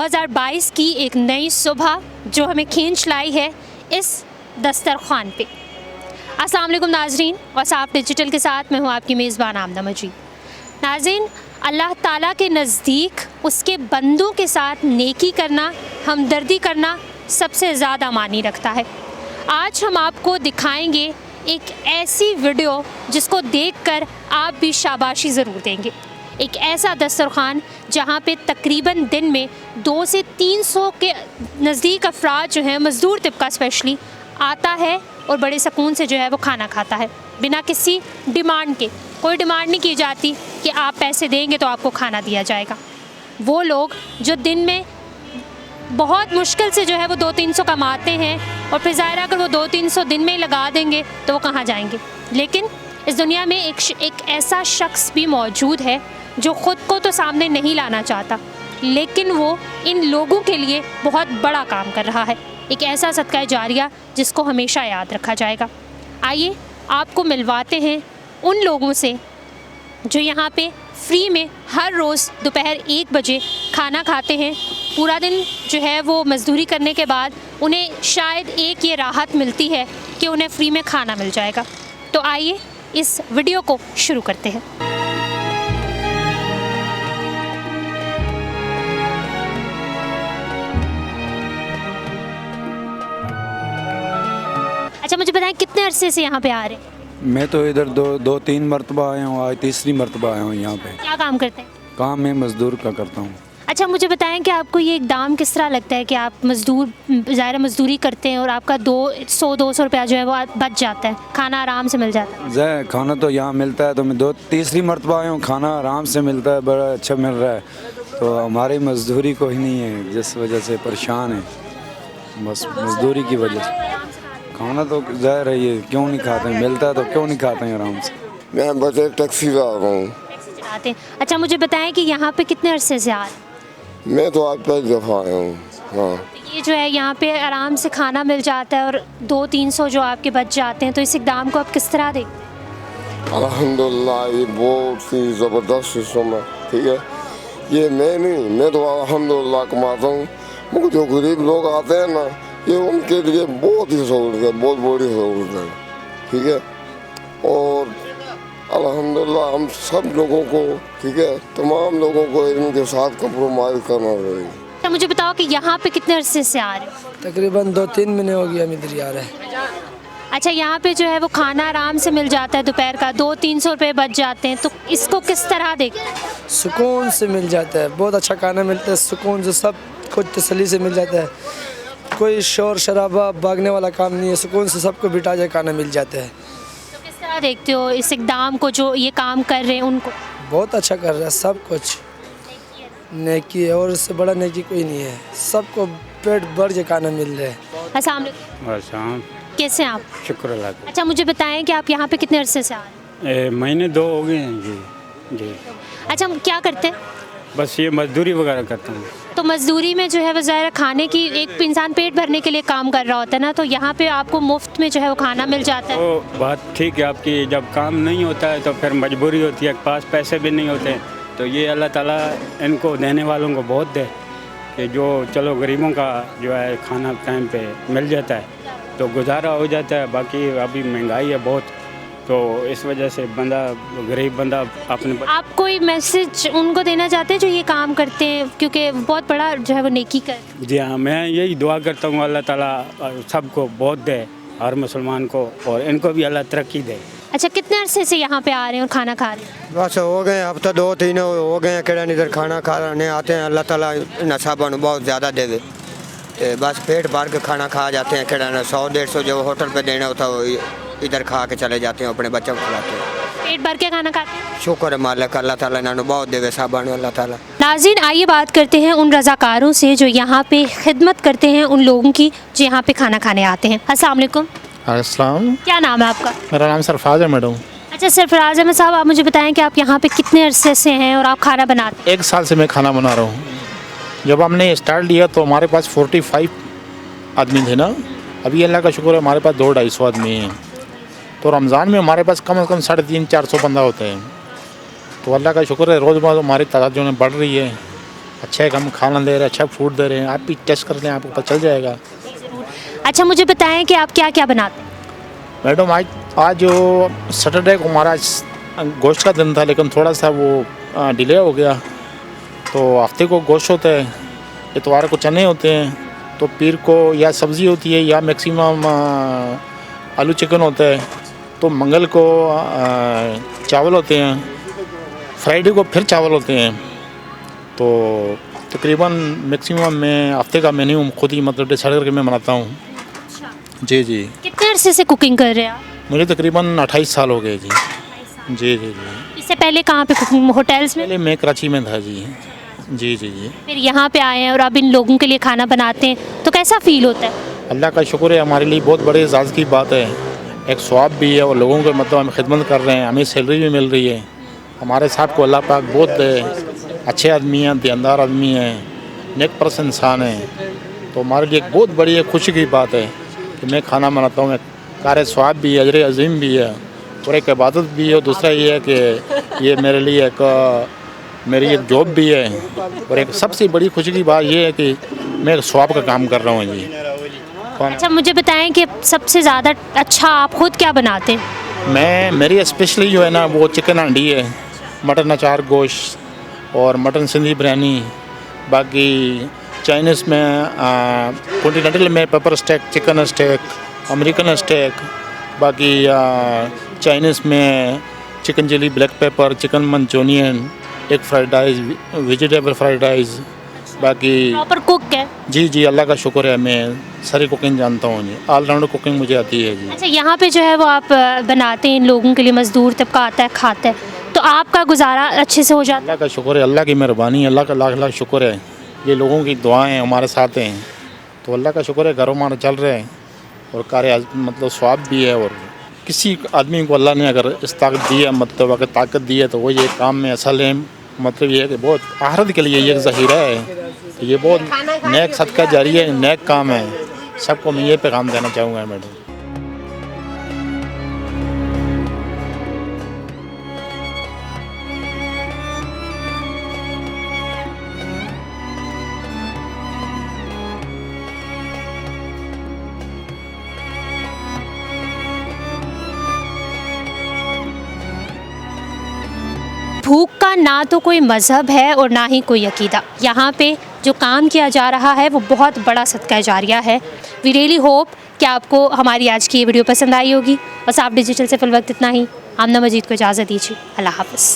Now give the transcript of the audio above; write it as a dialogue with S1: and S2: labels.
S1: 2022 की एक नई सुबह जो हमें खींच लाई है इस दस्तरखान पे। अस्सलाम वालेकुम नाजरीन, और साफ डिजिटल के साथ मैं हूँ आपकी मेज़बान आमना मजीद। नाजरीन, अल्लाह ताला के नज़दीक उसके बंदों के साथ नेकी करना, हमदर्दी करना सबसे ज़्यादा मानी रखता है। आज हम आपको दिखाएंगे एक ऐसी वीडियो जिसको देखकर आप भी शाबाशी ज़रूर देंगे। एक ऐसा दस्तरखान जहाँ पे तकरीबन दिन में 200 से 300 के नज़दीक अफराद जो हैं, मज़दूर तबका स्पेशली, आता है और बड़े सुकून से जो है वो खाना खाता है, बिना किसी डिमांड के। कोई डिमांड नहीं की जाती कि आप पैसे देंगे तो आपको खाना दिया जाएगा। वो लोग जो दिन में बहुत मुश्किल से जो है वो 200-300 कमाते हैं, और फिर ज़ाहिर अगर वो 200-300 दिन में ही लगा देंगे तो वो कहाँ जाएंगे। लेकिन इस दुनिया में एक ऐसा शख्स भी मौजूद है जो ख़ुद को तो सामने नहीं लाना चाहता, लेकिन वो इन लोगों के लिए बहुत बड़ा काम कर रहा है। एक ऐसा सदका जारिया जिसको हमेशा याद रखा जाएगा। आइए आपको मिलवाते हैं उन लोगों से जो यहाँ पे फ्री में हर रोज़ दोपहर 1 बजे खाना खाते हैं। पूरा दिन जो है वो मज़दूरी करने के बाद उन्हें शायद एक ये राहत मिलती है कि उन्हें फ्री में खाना मिल जाएगा। तो आइए इस वीडियो को शुरू करते हैं। अच्छा, मुझे बताएं कितने अरसे से यहाँ पे आ रहे हैं?
S2: मैं तो इधर दो तीन मरतबा आया हूँ, आज तीसरी मरतबा आया हूँ यहाँ पे।
S1: क्या काम करते हैं?
S2: काम मैं मज़दूर का करता हूँ।
S1: अच्छा, मुझे बताएं कि आपको ये इक़दाम किस तरह लगता है कि आप ज़ाहिर मज़दूरी करते हैं और आपका 200-200 रुपया जो है वो बच जाता है, खाना आराम से मिल जाता है?
S2: खाना तो यहाँ मिलता है, तो मैं तीसरी मरतबा आया हूँ, खाना आराम से मिलता है, बड़ा अच्छा मिल रहा है। तो हमारी मज़दूरी कोई नहीं है जिस वजह से परेशान है, बस मज़दूरी की वजह से। खाना तो ज़ाहिर है ये क्यों नहीं खाते हैं, मिलता है तो क्यों नहीं खाते हैं आराम से।
S3: मैं बस एक टैक्सी ला रहा हूँ।
S1: चलाते हैं। अच्छा, मुझे बताएं कि यहाँ पे कितने अरसे से आ रहे हैं?
S3: मैं तो आज पहली दफ़ा आया हूँ। हाँ,
S1: ये जो है यहाँ पे आराम से खाना मिल जाता है और 200-300 जो आपके बच जाते हैं, तो इस इक़दाम को आप किस तरह देखते हैं?
S3: अल्हम्दुलिल्लाह, ये बहुत ही ज़बरदस्त सिस्टम है। ठीक है, ये मैं तो अल्हम्दुलिल्लाह कमाता हूँ, मगर जो गरीब लोग आते हैं ना, ये उनके लिए बहुत ही सहूलत है, बहुत बड़ी सहूलत है। ठीक है, और अल्हम्दुलिल्लाह हम सब लोगों को, ठीक है, तमाम लोगों को इनके साथ कंप्रोमाइज़ करना चाहिए।
S1: तो मुझे बताओ कि यहाँ पे कितने अरसे से आ रहे हो?
S4: तकरीबन 2-3 महीने हो गया हम इधर आ रहे हैं।
S1: अच्छा, यहाँ पे जो है वो खाना आराम से मिल जाता है, दोपहर का 200-300 रुपये बच जाते हैं, तो इसको किस तरह देखते हैं?
S4: सुकून से मिल जाता है, बहुत अच्छा खाना मिलता है, सुकून से सब कुछ तसल्ली से मिल जाता है। कोई शोर शराबा भागने वाला काम नहीं है, सुकून से सबको बिठा जाए खाना मिल जाता है।
S1: तो किस तरह देखते हो इस इक़दाम को, जो ये काम कर रहे हैं उनको?
S4: बहुत अच्छा कर रहा है, सब कुछ नेकी है, और इससे बड़ा नेकी कोई नहीं है। सबको पेट भर के खाना मिल रहा है।
S1: अस्सलाम वालेकुम।
S5: बस
S1: कैसे हैं आप?
S5: शुक्र अल्लाह का।
S1: अच्छा, मुझे बताएं कि आप यहाँ पे कितने अरसे से आ रहे हैं?
S5: महीने 2 हो गए हैं जी।
S1: अच्छा, हम क्या करते हैं?
S5: बस ये मजदूरी वगैरह करता हूँ।
S1: तो मज़दूरी में जो है वो ज़ाहिर खाने की, एक इंसान पेट भरने के लिए काम कर रहा होता है ना, तो यहाँ पे आपको मुफ्त में जो है वो खाना मिल जाता है।
S5: तो बात ठीक है आपकी, जब काम नहीं होता है तो फिर मजबूरी होती है, पास पैसे भी नहीं होते, तो ये अल्लाह ताला इनको देने वालों को बहुत दे कि जो चलो गरीबों का जो है खाना टाइम पे मिल जाता है तो गुजारा हो जाता है। बाकी अभी महंगाई है बहुत, तो इस वजह से गरीब बंदा अपने। आप
S1: कोई मैसेज उनको देना चाहते हैं जो ये काम करते हैं, क्योंकि बहुत बड़ा जो है वो नेकी कर?
S5: जी हाँ, मैं यही दुआ करता हूँ अल्लाह ताला सबको बहुत दे, हर मुसलमान को, और इनको भी अल्लाह तरक्की दे।
S1: अच्छा, कितने अरसे से यहाँ पे आ रहे हैं और खाना खा रहे हैं?
S6: बस हो गए हफ्ता 2-3 हो गए केड़ा इधर खाना खाने आते हैं। अल्लाह ताला नसाबा बहुत ज़्यादा दे दे, बस पेट भर के खाना खा जाते हैं। केड़ा 100-150 जो होटल पे देना होता है वो इधर खा के चले जाते हैं, अपने बच्चों को खिलाते हैं।
S1: पेट भर के खाना खाते हैं?
S6: शुक्र है मालिक अल्लाह ताला इन्होंने बहुत देवे साहबान अल्लाह ताला।
S1: नाज़रीन, आइए बात करते हैं उन रज़ाकारों से जो यहाँ पे खिदमत करते हैं उन लोगों की जो यहाँ पे खाना खाने आते हैं। अस्सलाम वालेकुम।
S7: अस्सलाम।
S1: क्या नाम है आपका?
S7: मेरा नाम सरफराज है मैडम।
S1: अच्छा, सरफराज अहमद साहब, आप मुझे बताएं कि आप यहाँ पे कितने अरसे से हैं और आप खाना बनाते हैं?
S7: 1 साल से मैं खाना बना रहा हूँ। जब हमने स्टार्ट लिया तो हमारे पास 45 आदमी थे ना, अभी अल्लाह का शुक्र है हमारे पास 200-250 आदमी हैं। तो रमज़ान में हमारे पास कम से कम 350-400 बंदा होता है। तो अल्लाह का शुक्र है रोज़ हमारी तादाद जो है बढ़ रही है। अच्छा है कि हम खाना दे रहे हैं, अच्छा फूड दे रहे हैं। आप भी टेस्ट कर लें, आपको पता चल जाएगा।
S1: अच्छा, मुझे बताएं कि आप क्या क्या बनाते हैं।
S7: मैडम आज जो सैटरडे को हमारा गोश्त का दिन था, लेकिन थोड़ा सा वो डिले हो गया। तो हफ्ते को गोश्त होता है, इतवार को चने होते हैं, तो पीर को या सब्ज़ी होती है या मैक्सिमम आलू चिकन होता है, तो मंगल को चावल होते हैं, फ्राइडे को फिर चावल होते हैं। तो तकरीबन मैक्सिमम मैं हफ्ते का मेन्यू खुद ही मतलब डिसाइड करके मैं बनाता हूँ। जी जी।
S1: कितने अरसे से कुकिंग कर रहे हैं आप।
S7: मुझे तकरीबन 28 साल हो गए जी। जी जी जी।
S1: इससे पहले कहाँ पे कुकिंग, होटल्स में।
S7: पहले मैं कराची में था जी। जी जी जी।
S1: फिर यहाँ पे आए हैं और अब इन लोगों के लिए खाना बनाते हैं, तो कैसा फील होता है।
S7: अल्लाह का शुक्र है, हमारे लिए बहुत बड़े एजाज़ की बात है। एक स्वाब भी है और लोगों के मतलब हम खिदमत कर रहे हैं, हमें सैलरी भी मिल रही है। हमारे साहब को अल्लाह पाक बहुत अच्छे आदमी हैं, दीनदार आदमी हैं, नेक परस इंसान हैं। तो हमारे लिए एक बहुत बड़ी खुशी की बात है कि मैं खाना बनाता हूँ। एक कार स्वाब भी है, अजर अजीम भी है और एक इबादत भी है। और दूसरा ये है कि ये मेरे लिए मेरी एक जॉब भी है। और एक सबसे बड़ी खुशी की बात ये है कि मैं एक स्वाब का काम कर रहा हूँ जी।
S1: अच्छा, मुझे बताएं कि सबसे ज़्यादा अच्छा आप खुद क्या बनाते हैं।
S7: मेरी स्पेशली जो है ना वो चिकन हांडी है, मटन अचार गोश्त और मटन सिंधी बिरयानी। बाकी चाइनीज़ में कॉन्टिनेंटल में pepper steak, chicken steak, American steak. बाकी चाइनीज़ में chicken chilli, black pepper, chicken Manchurian, egg fried rice, vegetable fried rice. बाकी
S1: प्रॉपर कुक है।
S7: जी जी, अल्लाह का शुक्र है, मैं सारी कुकिंग जानता हूँ जी। ऑलराउंड कुकिंग मुझे आती है जी।
S1: अच्छा, यहाँ पे जो है वो आप बनाते हैं, इन लोगों के लिए मजदूर तबका आता है, खाता है, तो आपका गुजारा अच्छे से हो जाता है।
S7: अल्लाह का शुक्र है, अल्लाह की मेहरबानी है, अल्लाह का लाख लाख शुक्र है। ये लोगों की दुआएं हमारे साथ हैं, तो अल्लाह का शुक्र है, घरों हमारा चल रहे हैं और कार्य मतलब स्वाब भी है। और किसी आदमी को अल्लाह ने अगर इस ताकत दी है, मतलब अगर ताकत दी है, तो वो ये काम में असल है। मतलब ये है कि बहुत आखिरत के लिए ये एक ज़हीरा है। तो ये बहुत नेक सदका जारी है, नेक काम है। सबको मैं ये पैगाम देना चाहूँगा मैडम।
S1: भूख का ना तो कोई मज़हब है और ना ही कोई अकीदा। यहाँ पे जो काम किया जा रहा है वो बहुत बड़ा सदका जारिया है। वी रियली होप कि आपको हमारी आज की ये वीडियो पसंद आई होगी। बस आप डिजिटल से फिल वक्त इतना ही। आमना मजीद को इजाज़त दीजिए। अल्लाह हाफ़िज़।